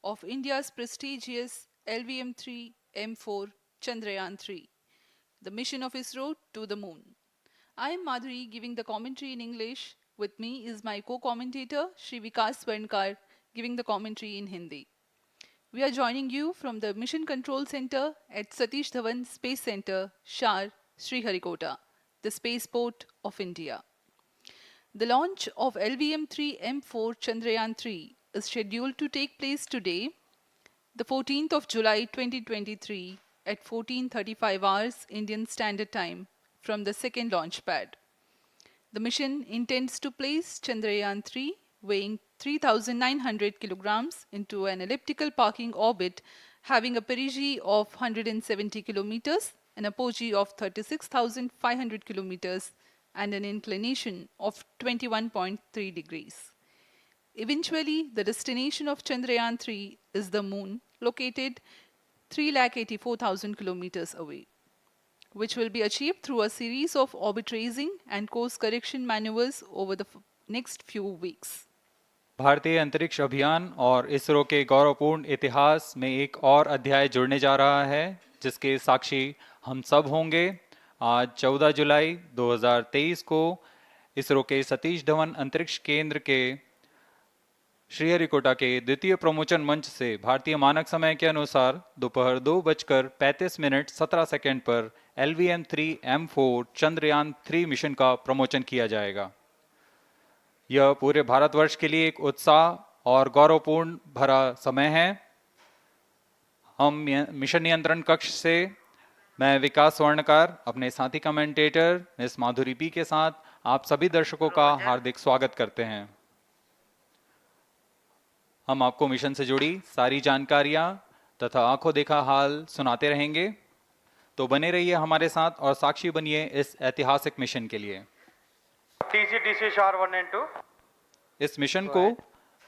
of India's prestigious LVM-3 M4 Chandrayaan-3, the mission of ISRO to the moon. I am Madhuri giving the commentary in English. With me is my co-commentator Shri Vikas Swarnkar giving the commentary in Hindi. We are joining you from the Mission Control Center at Satish Dhawan Space Center, Shar, Sriharikota, the spaceport of India. The launch of LVM-3 M4 Chandrayaan-3 is scheduled to take place today, the 14th of July 2023 at 14:35 hours Indian Standard Time from the second launch pad. The mission intends to place Chandrayaan-3 weighing 3,900 kilograms into an elliptical parking orbit having a perigee of 170 kilometers, an apogee of 36,500 kilometers, and an inclination of 21.3 degrees. Eventually, the destination of Chandrayaan-3 is the moon, located 384,000 kilometers away, which will be achieved through a series of orbit raising and course correction maneuvers over the next few weeks. भारतीय अंतरिक्ष अभियान और इसरो के गौरवपूर्ण इतिहास में एक और अध्याय जुड़ने जा रहा है, जिसके साक्षी हम सब होंगे। आज 14 जुलाई 2023 को इसरो के सतीश धवन अंतरिक्ष केंद्र के श्रीहरिकोटा के द्वितीय प्रमोचन मंच से भारतीय मानक समय के अनुसार दोपहर 2:35:17 पर LVM-3 M4 चंद्रयान-3 मिशन का प्रमोचन किया जाएगा। यह पूरे भारतवर्ष के लिए एक उत्साह और गौरवपूर्ण भरा समय है। हम मिशन नियंत्रण कक्ष से मैं विकास स्वर्णकार, अपने साथी कमेंटेटर मिस माधुरी पी के साथ आप सभी दर्शकों का हार्दिक स्वागत करते हैं। हम आपको मिशन से जुड़ी सारी जानकारियां तथा आंखों देखा हाल सुनाते रहेंगे, तो बने रहिए हमारे साथ और साक्षी बनिए इस ऐतिहासिक मिशन के लिए। TC शार 1 and 2। इस मिशन को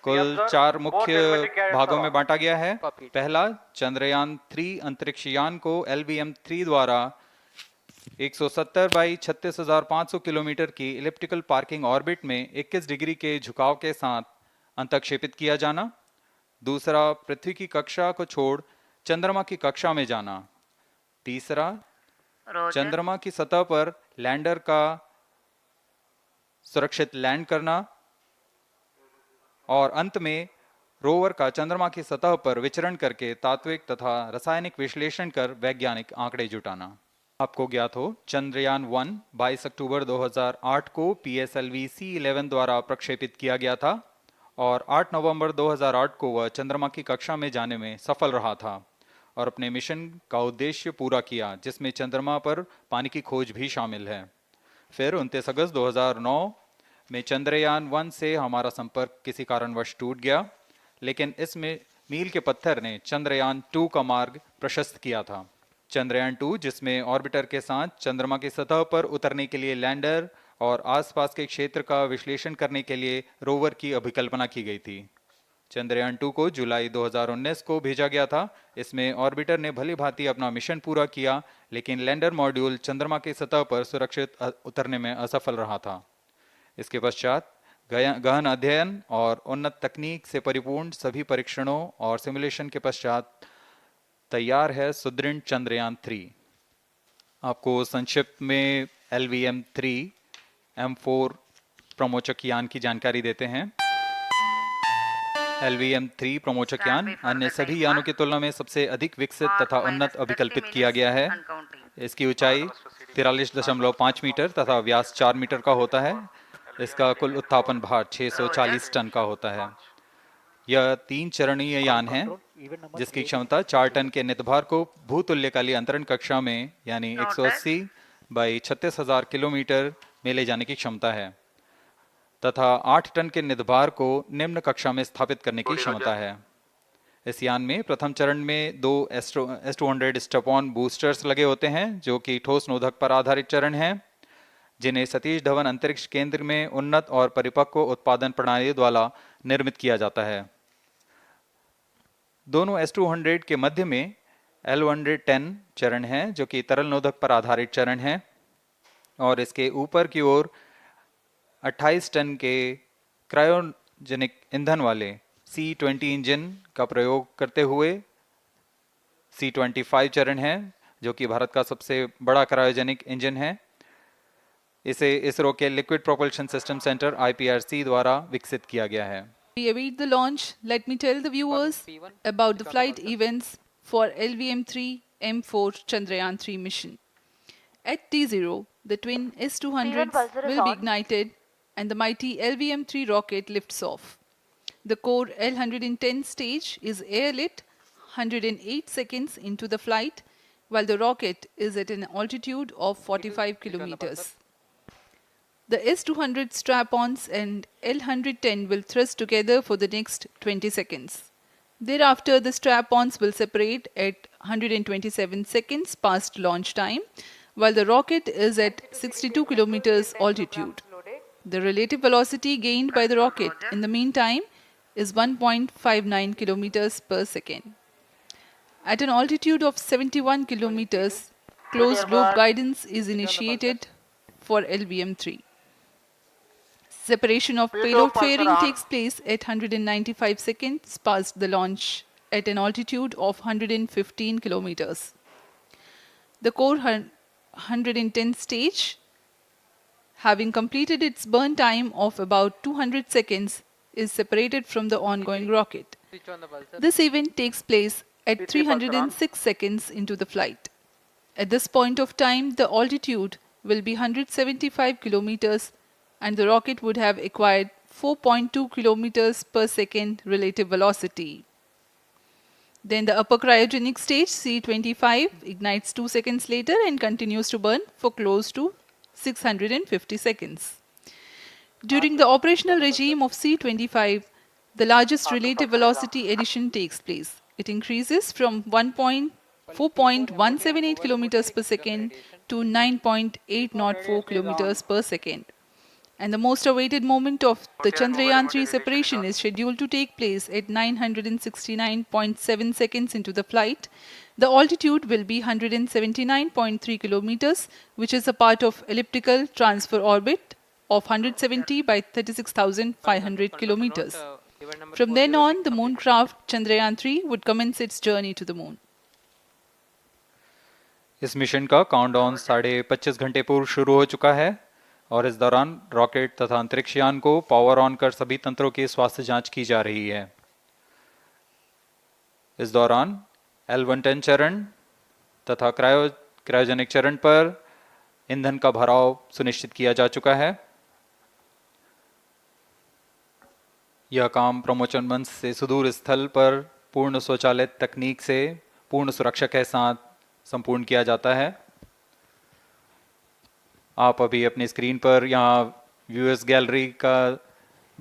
कुल 4 मुख्य भागों में बांटा गया है। पहला, चंद्रयान-3 अंतरिक्ष यान को LVM-3 द्वारा 170 बाई 36,500 किलोमीटर की इलिप्टिकल पार्किंग ऑर्बिट में 21 डिग्री के झुकाव के साथ अंतक्षेपित किया जाना। दूसरा, पृथ्वी की कक्षा को छोड़ चंद्रमा की कक्षा में जाना। तीसरा, चंद्रमा की सतह पर लैंडर का सुरक्षित लैंड करना। और अंत में रोवर का चंद्रमा की सतह पर विचरण करके तात्विक तथा रासायनिक विश्लेषण कर वैज्ञानिक आंकड़े जुटाना। आपको ज्ञात हो, चंद्रयान-1 22 अक्टूबर 2008 को PSLV C11 द्वारा प्रक्षेपित किया गया था और 8 नवंबर 2008 को वह चंद्रमा की कक्षा में जाने में सफल रहा था और अपने मिशन का उद्देश्य पूरा किया, जिसमें चंद्रमा पर पानी की खोज भी शामिल है। फिर 29 अगस्त 2009 में चंद्रयान-1 से हमारा संपर्क किसी कारणवश टूट गया, लेकिन इसमें मील के पत्थर ने चंद्रयान-2 का मार्ग प्रशस्त किया था। चंद्रयान-2, जिसमें ऑर्बिटर के साथ चंद्रमा की सतह पर उतरने के लिए लैंडर और आसपास के क्षेत्र का विश्लेषण करने के लिए रोवर की अभिकल्पना की गई थी। चंद्रयान-2 को जुलाई 2019 को भेजा गया था। इसमें ऑर्बिटर ने भली भांति अपना मिशन पूरा किया, लेकिन लैंडर मॉड्यूल चंद्रमा की सतह पर सुरक्षित उतरने में असफल रहा था। इसके पश्चात गहन अध्ययन और उन्नत तकनीक से परिपूर्ण सभी परीक्षणों और सिमुलेशन के पश्चात तैयार है सुदृढ़ चंद्रयान-3। आपको संक्षिप्त में LVM-3 M4 प्रमोचक यान की जानकारी देते हैं। LVM-3 प्रमोचक यान अन्य सभी यानों की तुलना में सबसे अधिक विकसित तथा उन्नत अभिकल्पित किया गया है। इसकी ऊंचाई 43.5 मीटर तथा व्यास 4 मीटर का होता है। इसका कुल उत्थापन भार 640 टन का होता है। यह 3 चरणीय यान है, जिसकी क्षमता 4 टन के नितभार को भूतुल्यकालीय अंतरण कक्षा में यानी 180 बाई 36,000 किलोमीटर में ले जाने की क्षमता है तथा 8 टन के नितभार को निम्न कक्षा में स्थापित करने की क्षमता है। इस यान में प्रथम चरण में 2 S200 स्टेप-ऑन बूस्टर्स लगे होते हैं, जो कि ठोस नोदक पर आधारित चरण हैं, जिन्हें सतीश धवन अंतरिक्ष केंद्र में उन्नत और परिपक्व उत्पादन प्रणाली द्वारा निर्मित किया जाता है। दोनों S200 के मध्य में L110 चरण है, जो कि तरल नोदक पर आधारित चरण है, और इसके ऊपर की ओर 28 टन के क्रायोजेनिक ईंधन वाले C-20 इंजन का प्रयोग करते हुए C-25 चरण है, जो कि भारत का सबसे बड़ा क्रायोजेनिक इंजन है। इसे इसरो के liquid propulsion system centre IPRC द्वारा विकसित किया गया है। We await the launch. Let me tell the viewers about the flight events for LVM-3 M4 Chandrayaan-3 mission. At T0, the twin S-200s will be ignited and the mighty LVM-3 rocket lifts off. The core L-110 stage is airlit 108 seconds into the flight, while the rocket is at an altitude of 45 kilometers. The S-200 strap-ons and L-110 will thrust together for the next 20 seconds. Thereafter, the strap-ons will separate at 127 seconds past launch time, while the rocket is at 62 kilometers altitude. The relative velocity gained by the rocket in the meantime is 1.59 kilometers per second. At an altitude of 71 kilometers, closed loop guidance is initiated for LVM-3. Separation of payload fairing takes place at 195 seconds past the launch at an altitude of 115 kilometers. The core 110 stage, having completed its burn time of about 200 seconds, is separated from the ongoing rocket. This event takes place at 306 seconds into the flight. At this point of time, the altitude will be 175 kilometers and the rocket would have acquired 4.2 kilometers per second relative velocity. Then the upper cryogenic stage C-25 ignites 2 seconds later and continues to burn for close to 650 seconds. During the operational regime of C-25, the largest relative velocity addition takes place. It increases from 4.178 kilometers per second to 9.804 kilometers per second. And the most awaited moment of the Chandrayaan-3 separation is scheduled to take place at 969.7 seconds into the flight. The altitude will be 179.3 kilometers, which is a part of elliptical transfer orbit of 170 by 36,500 kilometers. From then on, the moon craft Chandrayaan-3 would commence its journey to the moon. इस mission का countdown 25.5 घंटे पूर्व शुरू हो चुका है और इस दौरान रॉकेट तथा अंतरिक्ष यान को पावर ऑन कर सभी तंत्रों की स्वास्थ्य जांच की जा रही है। इस दौरान L-110 चरण तथा क्रायोजेनिक चरण पर ईंधन का भराव सुनिश्चित किया जा चुका है। यह काम प्रमोशन मंच से सुदूर स्थल पर पूर्ण स्वचालित तकनीक से पूर्ण सुरक्षा के साथ संपूर्ण किया जाता है। आप अभी अपनी स्क्रीन पर यहाँ व्यूअर्स गैलरी का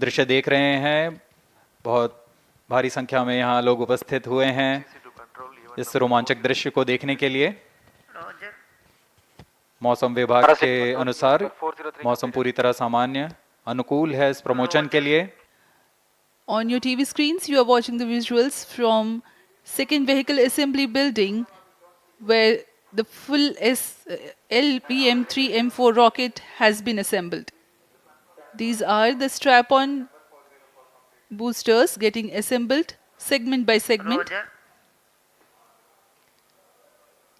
दृश्य देख रहे हैं। बहुत भारी संख्या में यहाँ लोग उपस्थित हुए हैं इस रोमांचक दृश्य को देखने के लिए। मौसम विभाग के अनुसार मौसम पूरी तरह सामान्य अनुकूल है इस प्रमोशन के लिए। On your TV screens, you are watching the visuals from second vehicle assembly building, where the full LVM-3 M4 rocket has been assembled. These are the strap-on boosters getting assembled segment by segment.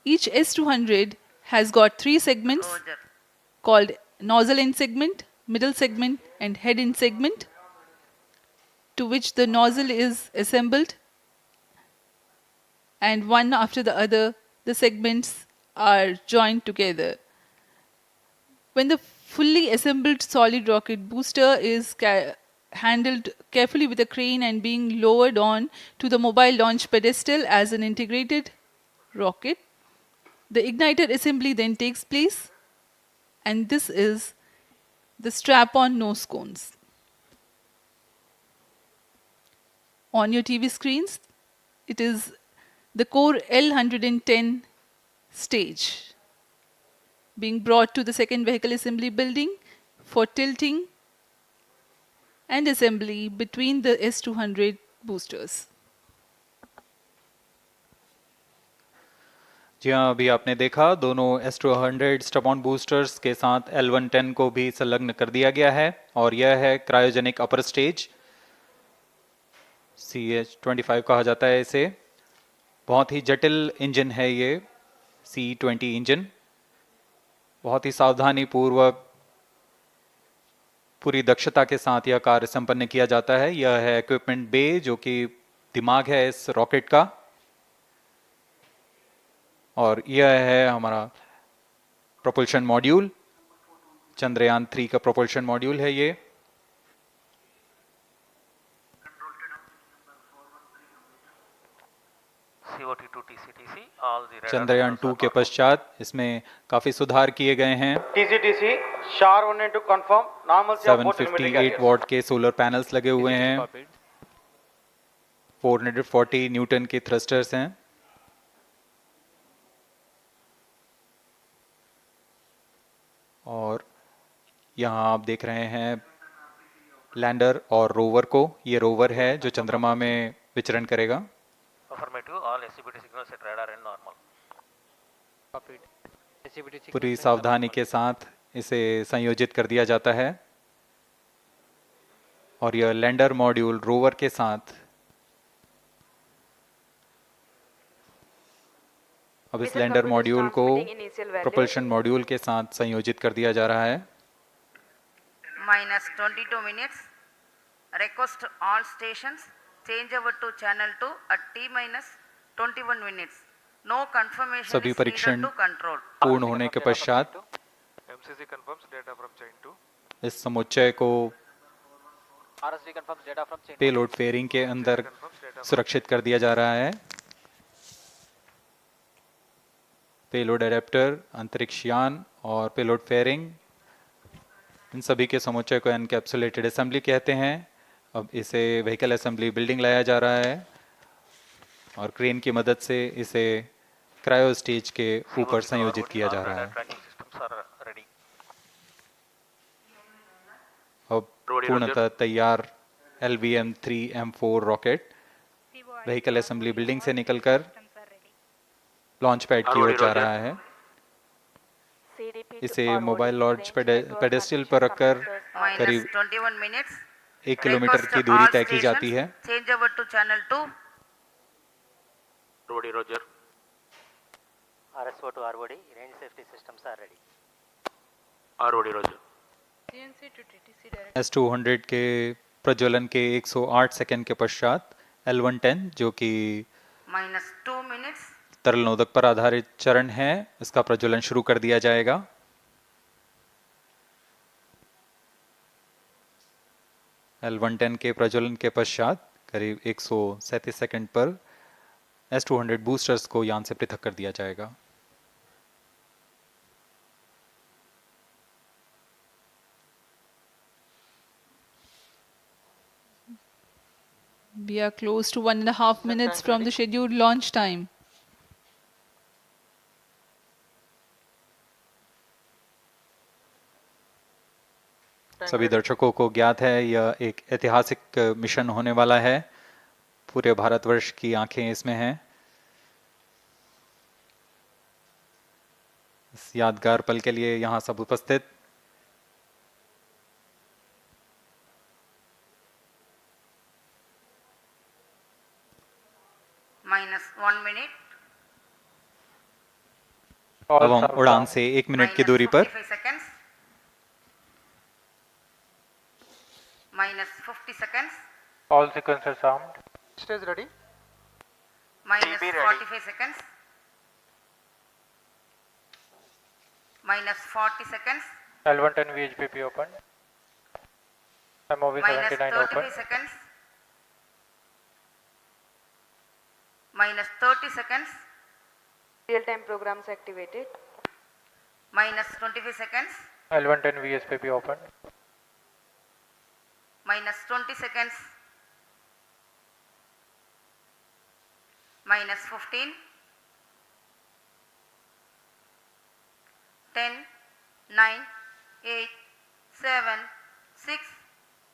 Each S-200 has got 3 segments called nozzle end segment, middle segment and head end segment, to which the nozzle is assembled, and one after the other the segments are joined together. When the fully assembled solid rocket booster is handled carefully with a crane and being lowered on to the mobile launch pedestal as an integrated rocket, the igniter assembly then takes place, and this is the strap-on nose cones. On your TV screens, it is the core L-110 stage being brought to the second vehicle assembly building for tilting and assembly between the S-200 boosters. जी हाँ, अभी आपने देखा दोनों S-200 स्टप-ऑन boosters के साथ L-110 को भी संलग्न कर दिया गया है और यह है क्रायोजेनिक अपर स्टेज। CH-25 कहा जाता है इसे। बहुत ही जटिल इंजन है ये C-20 इंजन। बहुत ही सावधानी पूर्वक पूरी दक्षता के साथ यह कार्य संपन्न किया जाता है। यह है इक्विपमेंट बे, जो कि दिमाग है इस रॉकेट का, और यह है हमारा प्रोपल्शन मॉड्यूल। चंद्रयान 3 का प्रोपल्शन मॉड्यूल है ये। COT to TCTC, all the radar Chandrayaan signals 2 are के normal. पश्चात इसमें काफी सुधार किए गए हैं। TCTC SHAR 1 and 2 confirm normalcy of both telemetry 758 carriers. What के सोलर पैनल्स लगे हुए हैं। 440 न्यूटन के थ्रस्टर्स हैं। और यहाँ आप देख रहे हैं लैंडर और रोवर को। ये रोवर है जो चंद्रमा में विचरण करेगा। Affirmative, all SCBT signals at radar and normal. पूरी सावधानी के साथ इसे संयोजित कर दिया जाता है। और यह लैंडर मॉड्यूल रोवर के साथ अब इस लैंडर मॉड्यूल को प्रोपल्शन मॉड्यूल के साथ संयोजित कर दिया जा रहा है। minus 22 minutes. Request all stations change over to channel 2 at T minus 21 minutes. No confirmation सभी is needed परीक्षण to control. पूर्ण होने के पश्चात MCC confirms data from chain 2. इस समुच्चय को RSD confirms data from chain. Payload fairing के अंदर सुरक्षित कर दिया जा रहा है। पेलोड एडेप्टर, अंतरिक्ष यान और पेलोड फेयरिंग, इन सभी के समुच्चय को एनकैप्सुलेटेड असेंबली कहते हैं। अब इसे व्हीकल असेंबली बिल्डिंग लाया जा रहा है और क्रेन की मदद से इसे क्रायो स्टेज के ऊपर संयोजित किया जा रहा है। Tracking systems are ready. अब पूर्णतः तैयार LVM-3M4 rocket vehicle assembly building से निकलकर लॉन्च पैड की ओर जा रहा है। इसे मोबाइल लॉन्च पेडेस्टल पर रखकर Minus करीब 21 minutes. 1 किलोमीटर Request की दूरी all तय की जाती है। stations change over to channel 2. Rody, Roger. RSO to ROD, range safety systems are ready. Rody, Roger. S-200 के प्रज्वलन के 108 सेकंड के पश्चात L-110, जो कि Minus 2 minutes. तरल नोदक पर आधारित चरण है, इसका प्रज्वलन शुरू कर दिया जाएगा। L-110 के प्रज्वलन के पश्चात करीब 137 सेकंड पर S-200 बूस्टर्स को यान से पृथक कर दिया जाएगा। We are close to 1.5 minutes from the scheduled launch time. सभी दर्शकों को ज्ञात है यह एक ऐतिहासिक मिशन होने वाला है। पूरे भारतवर्ष की आंखें इसमें हैं। इस यादगार पल के लिए यहाँ सब उपस्थित Minus 1 minute. अब हम उड़ान से 1 मिनट की Minus दूरी पर 45 seconds. Minus 50 seconds. All sequences armed. Stage ready. Minus TB ready. 45 seconds. Minus 40 seconds. L110 VHPP open. MOV Minus 79 open. 33 seconds. Minus 30 seconds. Real-time programs activated. Minus 25 seconds. L110 VSPP open. Minus 20 seconds. Minus 15. 10, 9, 8, 7, 6,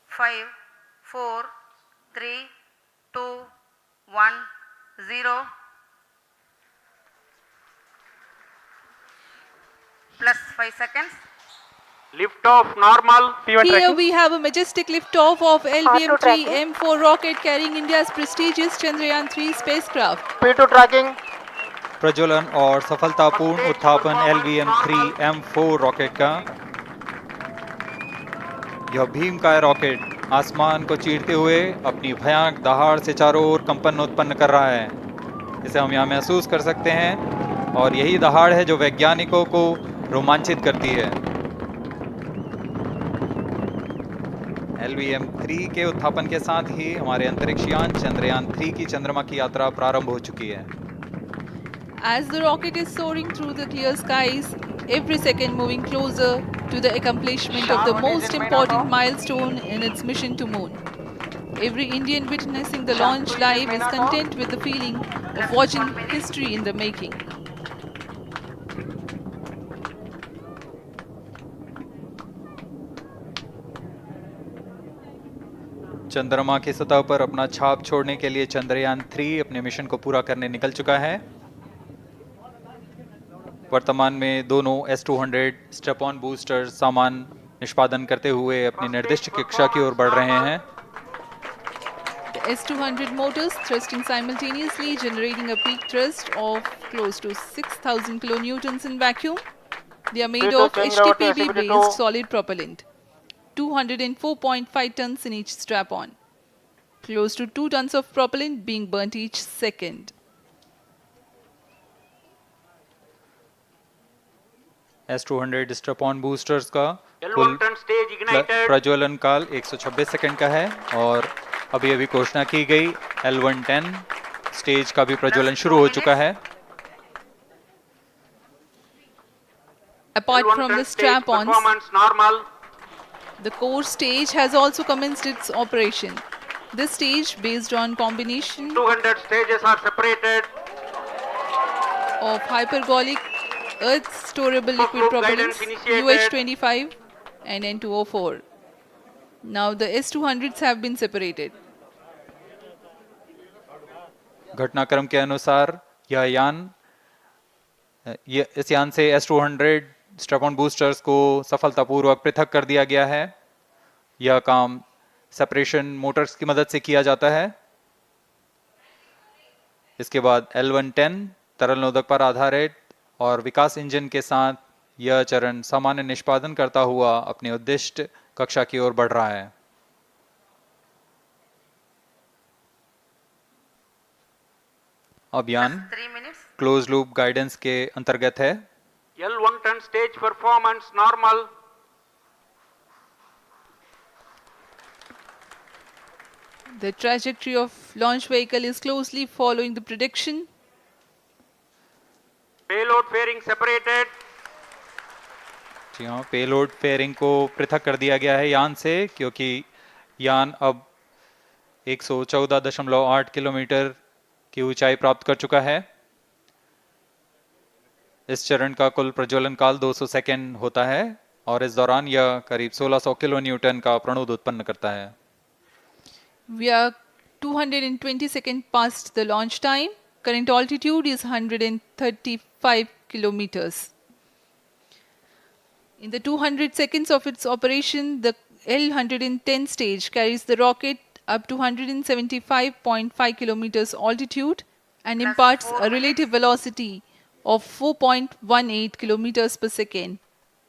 5, 4, 3, 2, 1, 0. Plus 5 seconds. Lift off normal. Here we have a majestic liftoff of LVM-3 M4 rocket carrying India's prestigious Chandrayaan-3 spacecraft. P2 tracking. प्रज्वलन और सफलतापूर्ण उत्थापन LVM-3 M4 rocket का। यह भीमकाय rocket आसमान को चीरते हुए अपनी भयानक दहाड़ से चारों ओर कंपन उत्पन्न कर रहा है। इसे हम यहाँ महसूस कर सकते हैं और यही दहाड़ है जो वैज्ञानिकों को रोमांचित करती है। LVM-3 के उत्थापन के साथ ही हमारे अंतरिक्ष यान चंद्रयान-3 की चंद्रमा की यात्रा प्रारंभ हो चुकी है। As the rocket is soaring through the clear skies, every second moving closer to the accomplishment of the most important milestone in its mission to moon. Every Indian witnessing the launch live is content with the feeling of watching history in the making. चंद्रमा की सतह पर अपना छाप छोड़ने के लिए चंद्रयान-3 अपने मिशन को पूरा करने निकल चुका है। वर्तमान में दोनों S-200 स्टेप ऑन बूस्टर सामान निष्पादन करते हुए अपनी निर्दिष्ट कक्षा की ओर बढ़ रहे हैं। The S-200 motors thrusting simultaneously, generating a peak thrust of close to 6,000 kilonewtons in vacuum. They are made of HTPB-based solid propellant, 204.5 tons in each strap-on, close to 2 tons of propellant being burnt each second. S-200 strap-on boosters का कुल प्रज्वलन काल 126 second का है और अभी अभी घोषणा की गई L110 स्टेज का भी प्रज्वलन शुरू हो चुका है। Apart from the strap-ons, the core stage has also commenced its operation. This stage, based on combination 200 stages are separated. of hypergolic earth storable liquid propellants UH-25 and N2O4. Now the S-200s have been separated. घटनाक्रम के अनुसार इस यान से S-200 strap-on boosters को सफलतापूर्वक पृथक कर दिया गया है। यह काम सेपरेशन मोटर्स की मदद से किया जाता है। इसके बाद L110 तरल नोदक पर आधारित और विकास इंजन के साथ यह चरण सामान्य निष्पादन करता हुआ अपने उद्दिष्ट कक्षा की ओर बढ़ रहा है। अभियान क्लोज लूप गाइडेंस के अंतर्गत है। L110 stage performance normal. The trajectory of launch vehicle is closely following the prediction. Payload fairing separated. जी हाँ, पेलोड फेयरिंग को पृथक कर दिया गया है यान से, क्योंकि यान अब 114.8 किलोमीटर की ऊंचाई प्राप्त कर चुका है। इस चरण का कुल प्रज्वलन काल 200 सेकेंड होता है और इस दौरान यह करीब 1600 किलो न्यूटन का प्रणोद उत्पन्न करता है। We are 220 seconds past the launch time. Current altitude is 135 kilometers. In the 200 seconds of its operation, the L110 stage carries the rocket up to 175.5 kilometers altitude and imparts a relative velocity of 4.18 kilometers per second,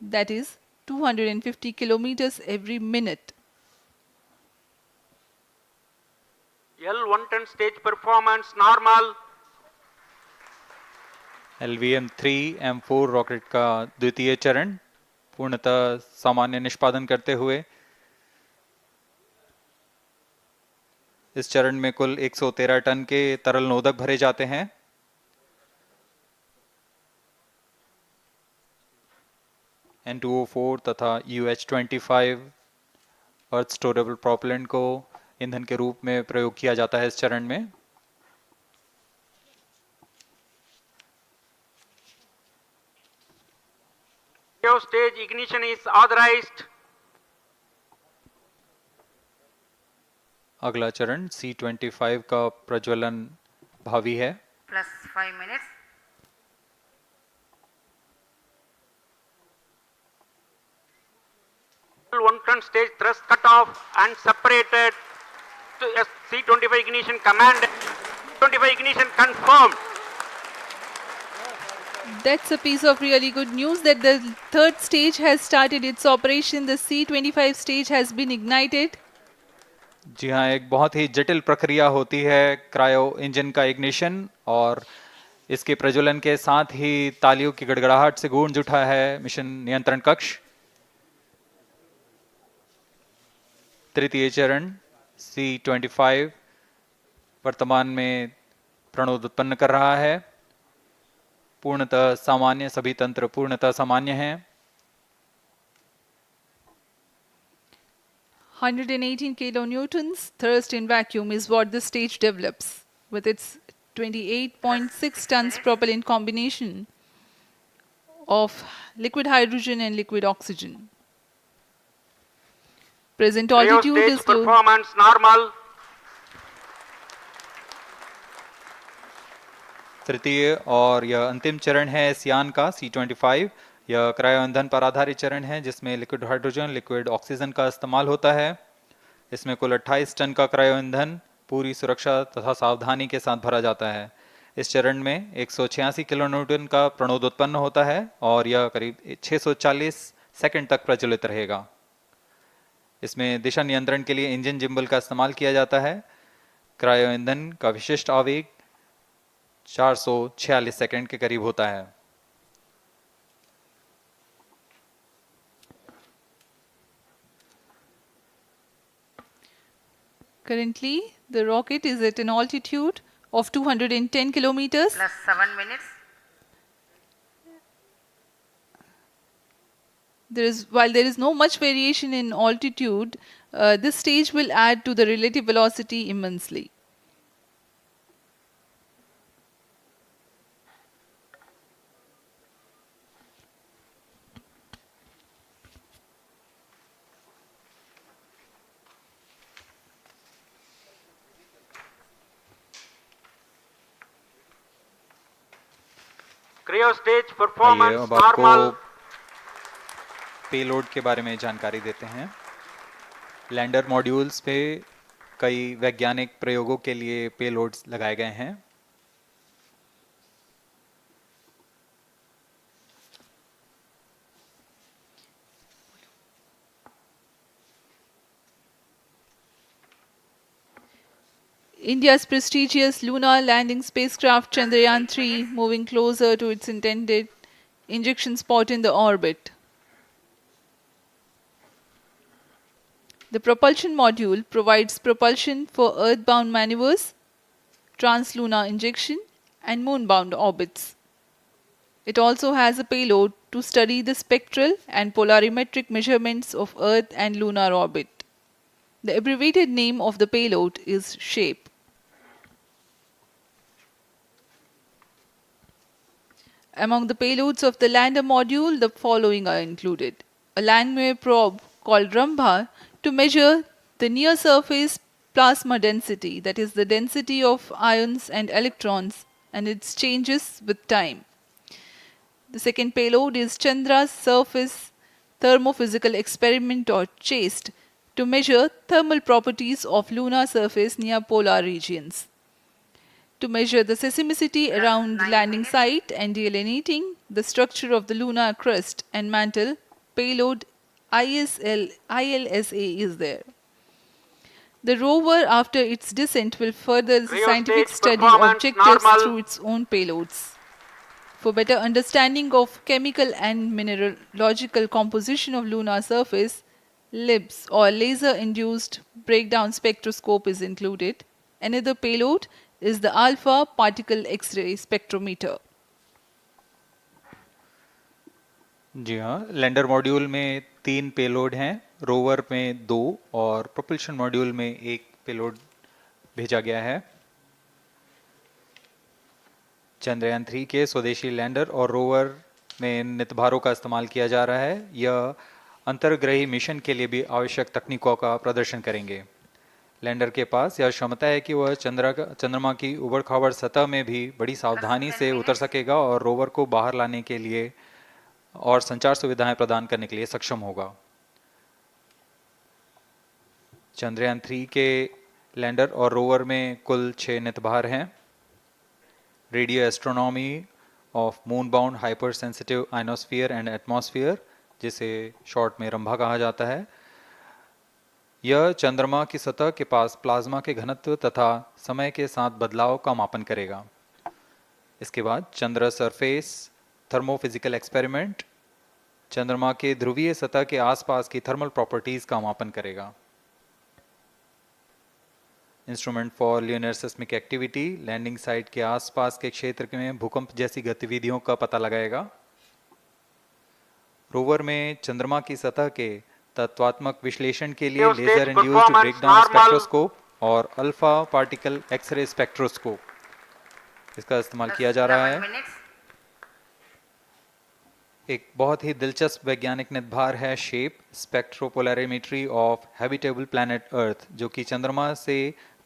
that is 250 kilometers every minute. L110 stage performance normal. LVM-3 M4 rocket का द्वितीय चरण पूर्णतः सामान्य निष्पादन करते हुए इस चरण में कुल 113 टन के तरल नोदक भरे जाते हैं। N2O4 तथा UH-25 अर्थ स्टोरेबल प्रोपेलेंट को ईंधन के रूप में प्रयोग किया जाता है इस चरण में। Stage ignition is authorized. अगला चरण C-25 का प्रज्वलन भावी है। Plus 5 minutes. second stage thrust cut off and separated to C25 ignition command. 25 ignition confirmed. That's a piece of really good news that the third stage has started its operation. The C25 stage has been ignited. जी हाँ, एक बहुत ही जटिल प्रक्रिया होती है cryo engine का ignition, और इसके प्रज्वलन के साथ ही तालियों की गड़गड़ाहट से गूंज उठा है मिशन नियंत्रण कक्ष। तृतीय चरण C25 वर्तमान में प्रणोद उत्पन्न कर रहा है। पूर्णतः सामान्य, सभी तंत्र पूर्णतः सामान्य हैं। 118 kilonewtons thrust in vacuum is what the stage develops with its 28.6 tons propellant combination of liquid hydrogen and liquid oxygen. Present altitude Stage is close. performance normal. तृतीय और यह अंतिम चरण है इस यान का C25। यह क्रायो ईंधन पर आधारित चरण है जिसमें लिक्विड हाइड्रोजन, लिक्विड ऑक्सीजन का इस्तेमाल होता है। इसमें कुल 28 टन का क्रायो ईंधन पूरी सुरक्षा तथा सावधानी के साथ भरा जाता है। इस चरण में 186 किलोन्यूटन का प्रणोद उत्पन्न होता है और यह करीब 640 सेकंड तक प्रज्वलित रहेगा। इसमें दिशा नियंत्रण के लिए इंजन जिम्बल का इस्तेमाल किया जाता है। क्रायो ईंधन का विशिष्ट आवेग 446 सेकंड के करीब होता है। Currently, the rocket is at an altitude of 210 kilometers. Plus 7 minutes. While there is no much variation in altitude, this stage will add to the relative velocity immensely. Cryo stage आइए performance अब आपको normal. Payload के बारे में जानकारी देते हैं। Lander modules पे कई वैज्ञानिक प्रयोगों के लिए पेलोड्स लगाए गए हैं। India's prestigious lunar landing spacecraft Chandrayaan-3 moving closer to its intended injection spot in the orbit. The propulsion module provides propulsion for earthbound maneuvers, translunar injection, and moonbound orbits. It also has a payload to study the spectral and polarimetric measurements of Earth and lunar orbit. The abbreviated name of the payload is SHAPE. Among the payloads of the lander module, the following are included. A landwehr probe called Rambha to measure the near-surface plasma density, that is the density of ions and electrons, and its changes with time. The second payload is Chandra's Surface Thermophysical Experiment, or CHASTE, to measure thermal properties of lunar surface near polar regions. To measure the seismicity around the landing site and delineating the structure of the lunar crust and mantle, payload ILSA is there. The rover, after its descent, will further the Cryo scientific stage study performance objectives normal. through its own payloads. For better understanding of chemical and mineralogical composition of lunar surface, LIBS, or laser-induced breakdown spectroscope, is included. Another payload is the alpha particle X-ray spectrometer. जी हाँ, lander module में 3 payload हैं, rover में 2 और propulsion module में 1 payload भेजा गया है। चंद्रयान 3 के स्वदेशी लैंडर और रोवर में नितभारों का इस्तेमाल किया जा रहा है। यह अंतर्ग्रही मिशन के लिए भी आवश्यक तकनीकों का प्रदर्शन करेंगे। लैंडर के पास यह क्षमता है कि वह चंद्रमा की उबड़-खाबड़ सतह में भी बड़ी सावधानी से उतर सकेगा और रोवर को बाहर लाने के लिए और संचार सुविधाएं प्रदान करने के लिए सक्षम होगा। चंद्रयान 3 के लैंडर और रोवर में कुल 6 नितभार हैं। Radio astronomy of moon bound hyper sensitive ionosphere and atmosphere, जिसे शॉर्ट में रंभा कहा जाता है, यह चंद्रमा की सतह के पास प्लाज्मा के घनत्व तथा समय के साथ बदलाव का मापन करेगा। इसके बाद चंद्र सरफेस थर्मोफिजिकल एक्सपेरिमेंट चंद्रमा के ध्रुवीय सतह के आसपास की थर्मल प्रॉपर्टीज का मापन करेगा। Instrument for lunar seismic activity landing site के आसपास के क्षेत्र में भूकंप जैसी गतिविधियों का पता लगाएगा। रोवर में चंद्रमा की सतह के तत्वात्मक विश्लेषण के लिए लेजर इंड्यूस्ड ब्रेकडाउन स्पेक्ट्रोस्कोप और अल्फा पार्टिकल एक्सरे स्पेक्ट्रोस्कोप इसका इस्तेमाल किया जा रहा है। एक बहुत ही दिलचस्प वैज्ञानिक निर्धार है shape स्पेक्ट्रोपोलैरिमेट्री of habitable planet earth, जो कि चंद्रमा से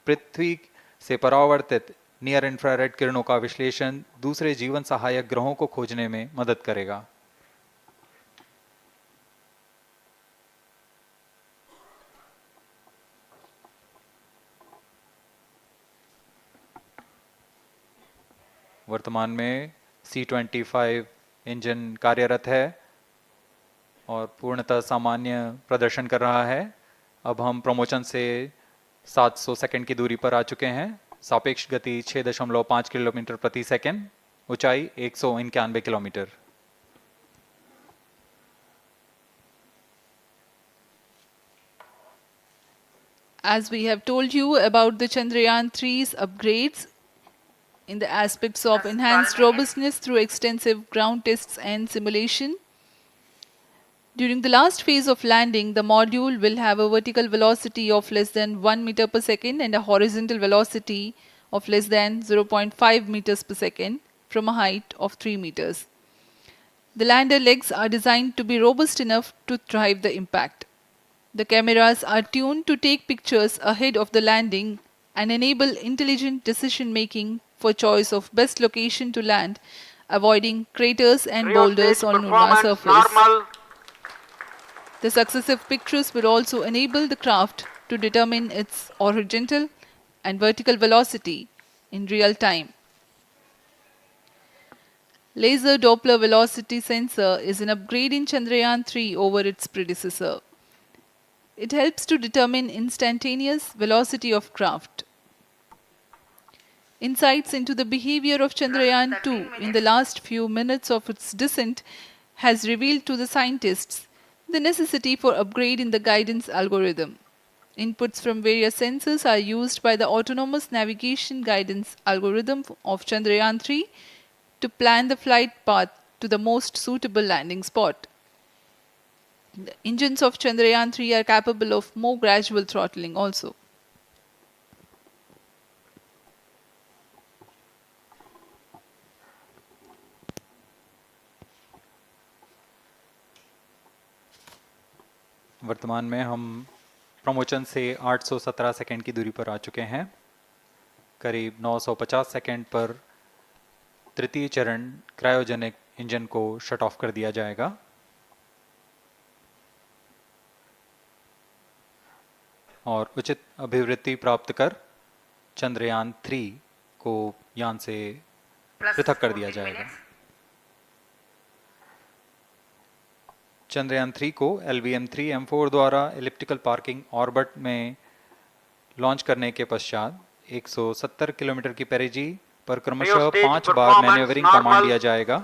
पृथ्वी से परावर्तित नियर इंफ्रारेड किरणों का विश्लेषण दूसरे जीवन सहायक ग्रहों को खोजने में मदद करेगा। वर्तमान में C-25 इंजन कार्यरत है और पूर्णतः सामान्य प्रदर्शन कर रहा है। अब हम प्रमोशन से 700 सेकंड की दूरी पर आ चुके हैं। सापेक्ष गति 6.5 किलोमीटर प्रति सेकंड, ऊंचाई 191 kilometre. As we have told you about the Chandrayaan 3's upgrades in the aspects of enhanced robustness through extensive ground tests and simulation, during the last phase of landing, the module will have a vertical velocity of less than 1 meter per second and a horizontal velocity of less than 0.5 meters per second from a height of 3 meters. The lander legs are designed to be robust enough to drive the impact. The cameras are tuned to take pictures ahead of the landing and enable intelligent decision making for choice of best location to land, avoiding craters and boulders on lunar surface. The successive pictures will also enable the craft to determine its horizontal and vertical velocity in real time. Laser Doppler velocity sensor is an upgrade in Chandrayaan 3 over its predecessor. It helps to determine instantaneous velocity of craft. Insights into the behavior of Chandrayaan 2 in the last few minutes of its descent has revealed to the scientists the necessity for upgrade in the guidance algorithm. Inputs from various sensors are used by the autonomous navigation guidance algorithm of Chandrayaan 3 to plan the flight path to the most suitable landing spot. The engines of Chandrayaan 3 are capable of more gradual throttling also. वर्तमान में हम promotion से 817 second की दूरी पर आ चुके हैं। करीब 950 सेकंड पर तृतीय चरण क्रायोजेनिक इंजन को शट ऑफ कर दिया जाएगा। और उचित अभिवृत्ति प्राप्त कर चंद्रयान 3 को यान से पृथक कर दिया जाएगा। चंद्रयान 3 को LVM-3M4 द्वारा एलिप्टिकल पार्किंग ऑर्बिट में लॉन्च करने के पश्चात 170 किलोमीटर की पेरिजी पर क्रमशः 5 बार मैन्यूवरिंग कमांड दिया जाएगा।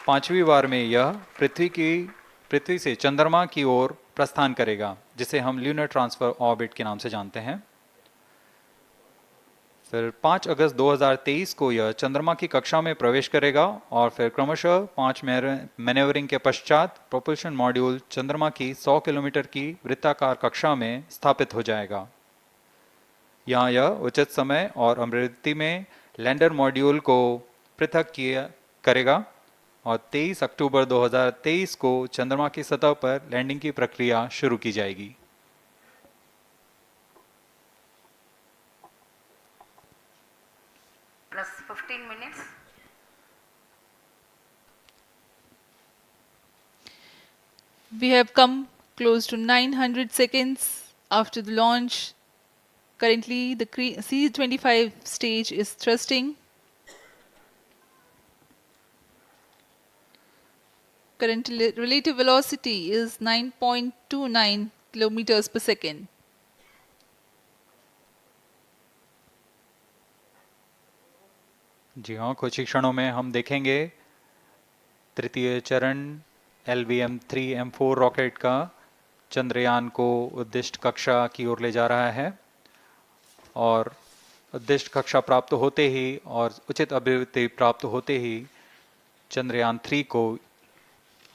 5वीं बार में यह पृथ्वी से चंद्रमा की ओर प्रस्थान करेगा, जिसे हम ल्यूनर ट्रांसफर ऑर्बिट के नाम से जानते हैं। फिर 5 अगस्त 2023 को यह चंद्रमा की कक्षा में प्रवेश करेगा और फिर क्रमशः 5 मैन्यूवरिंग के पश्चात प्रोपल्शन मॉड्यूल चंद्रमा की 100 किलोमीटर की वृत्ताकार कक्षा में स्थापित हो जाएगा। यहाँ यह उचित समय और अभिवृत्ति में लैंडर मॉड्यूल को पृथक करेगा और 23 अक्टूबर 2023 को चंद्रमा की सतह पर लैंडिंग की प्रक्रिया शुरू की जाएगी। Plus 15 minutes. We have come close to 900 seconds after the launch. Currently, the C-25 stage is thrusting. Current relative velocity is 9.29 kilometers per second. जी हाँ, कुछ ही क्षणों में हम देखेंगे तृतीय चरण LVM-3M4 रॉकेट का चंद्रयान को उद्दिष्ट कक्षा की ओर ले जा रहा है और उद्दिष्ट कक्षा प्राप्त होते ही और उचित अभिवृद्धि प्राप्त होते ही चंद्रयान 3 को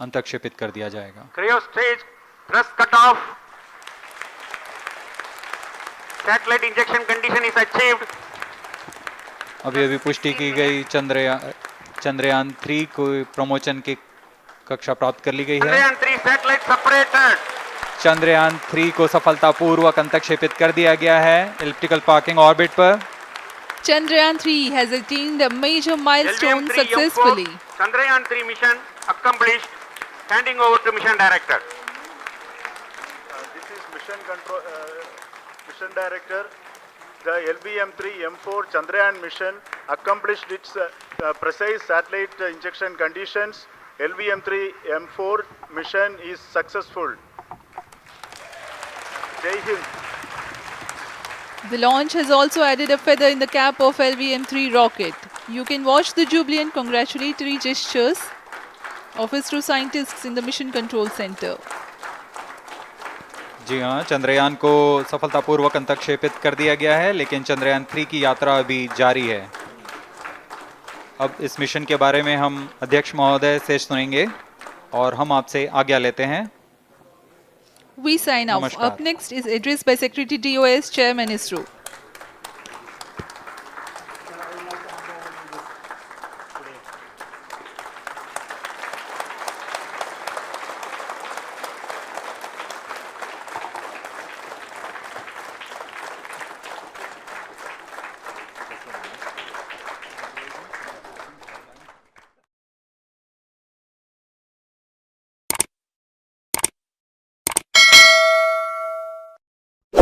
अंतक्षेपित कर दिया जाएगा। Cryo stage thrust cutoff. Satellite injection condition is achieved. अभी पुष्टि की गई चंद्रयान 3 को प्रमोचन की कक्षा प्राप्त कर ली गई है। Chandrayaan 3 satellite separated. चंद्रयान 3 को सफलतापूर्वक अंतक्षेपित कर दिया गया है एलिप्टिकल पार्किंग ऑर्बिट पर। Chandrayaan 3 has attained a major milestone LVM-3M4 successfully. Chandrayaan 3 mission accomplished. Handing over to mission director. This is mission director. The LVM-3M4 Chandrayaan mission accomplished its precise satellite injection conditions. LVM-3M4 mission is successful. Jai Hind. The launch has also added a feather in the cap of LVM-3 rocket. You can watch the jubilant congratulatory gestures of ISRO scientists in the Mission Control Center. जी हाँ, चंद्रयान को सफलतापूर्वक अंतक्षेपित कर दिया गया है, लेकिन चंद्रयान 3 की यात्रा अभी जारी है। अब इस मिशन के बारे में हम अध्यक्ष महोदय से सुनेंगे और हम आपसे आज्ञा लेते हैं। We sign off. नमस्कार। Up next is address by Secretary DOS, Chairman ISRO.